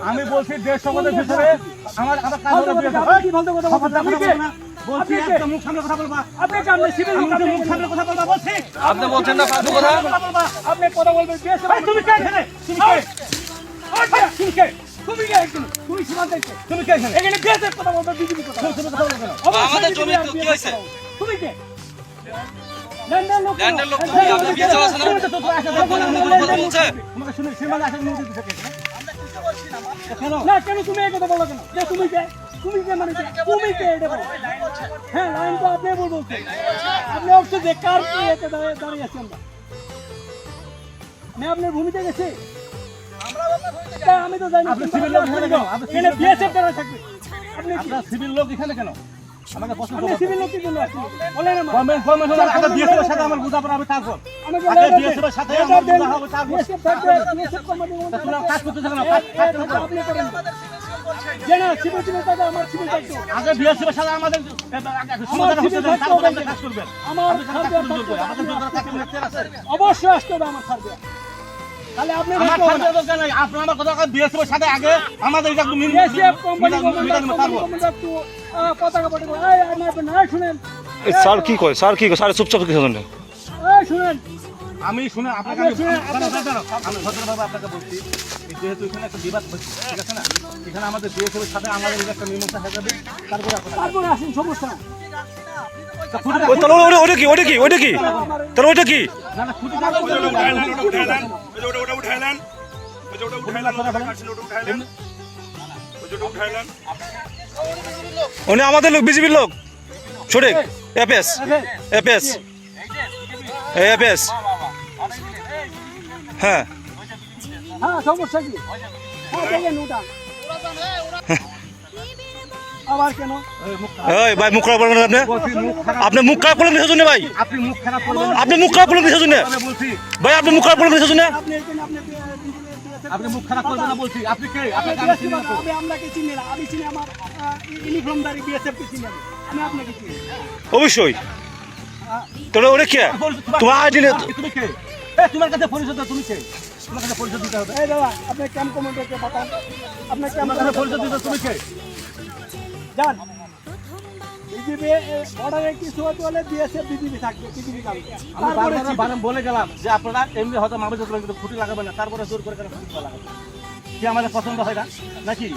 আমি বলছি দেশ সম্বন্ধে ভিতরে আমার কাজ হলো কি বলতে কথা বলছি একটা মুখ সামনে কথা বলবা আপনি কামনে সিভিল মুখ সামনে কথা বলবা বলছি আপনি বলছেন না ফালতু কথা আপনি কথা বলবেন দেশ তুমি কে এখানে তুমি কে তুমি কে তুমি কে এখানে তুমি সীমান্তে তুমি কে এখানে এখানে দেশের কথা বলবে বিজেপি কথা তুমি কথা বলবে আমাদের জমি কি হইছে তুমি কে ল্যান্ডের লোক আপনি কিছু আছে না কথা বলছে আমাকে শুনে সীমানা আসলে নোটিশ দিতে কেন না কেন তুমি এই কথা বলো কেন যে তুমি কে মানে তুমি কে এটা বলো হ্যাঁ লাইন তো আপনি বলবো আপনি অবশ্য যে কার কি এতে দাঁড়িয়ে আছেন আমি আপনার ভূমিতে গেছি আমি তো জানি আপনি সিভিল লোক এখানে কেন আপনি বিএসএফ দ্বারা থাকবে আপনি আপনার সিভিল লোক এখানে কেন আমাকে প্রশ্ন করুন সিভিল লোক কি জন্য আসছে বলেন না গভর্নমেন্ট হলো আগে বিএসএফ এর সাথে আমার বুঝাপড়া হবে তারপর আগে বিএসএফ এর সাথে আমার বুঝা হবে তারপর বিএসএফ থাকবে বিএসএফ কমান্ডার তোমরা কাজ করতে থাকো না কাজ আপনি করেন জানা সিভিল কাজ আমার সিভিল কাজ আগে বিএসএফ এর সাথে আমাদের সমাধান হচ্ছে তারপর আমরা কাজ করবেন আমার আমাদের দরকার থাকে লেকচার আছে অবশ্যই আসতে হবে আমার সার্ভে তাহলে আপনি আমার সার্ভে দরকার নাই আপনার আমার কথা বিএসএফ এর সাথে আগে আমাদের এটা বিএসএফ কোম্পানি কমান্ডার তো পতাকা পটে এই আমার না শুনেন স্যার কি কয় স্যার চুপচাপ কি শুনেন এই শুনেন আমি শুনে আপনাকে আমি ভদ্রভাবে আপনাকে বলছি যেহেতু এখানে একটা বিবাদ হচ্ছে ঠিক আছে না এখানে আমাদের বিএসএফ এর সাথে আমাদের একটা মীমাংসা হয়ে যাবে তারপরে আসেন সমস্যা না ওটা কি তাহলে ওইটা কি না না ছুটি উনি আমাদের লোক বিজেপির লোক সঠিক এপিএস হ্যাঁ সমস্যা কি দেখেন ওটা আবার কেন এই ভাই মুখ খারাপ করবেন আপনি মুখ খারাপ করলেন কিসের জন্য ভাই আপনি মুখ খারাপ করবেন আপনি মুখ খারাপ করলেন কিসের জন্য ভাই আপনি মুখ খারাপ করলেন কিসের জন্য আপনি মুখ খারাপ করবেন না বলছি আপনি কে আপনাকে আমি আপনাকে চিনি না আমি চিনি আমার ইউনিফর্মধারী বিএসএফ কে চিনি আমি আপনাকে চিনি অবশ্যই তোরা ওরে কে তোমার আইডি নে তুমি কে তোমার কাছে পরিচয় দাও তুমি কে তোমার কাছে পরিচয় দিতে হবে এই দাদা আপনি ক্যাম্প কমান্ডারকে বাতান আপনার ক্যাম্প কাছে পরিচয় দিতে তুমি কে জান বিজেপি বর্ডারে কিছু হতে হলে বিএসএফ বিজেপি থাকবে বিজেপি থাকবে আমি বারবার বলে গেলাম যে আপনারা এমনি হয়তো মামলা কিন্তু খুঁটি লাগাবেন না তারপরে জোর করে কেন খুঁটি লাগাবেন কি আমাদের পছন্দ হয় না নাকি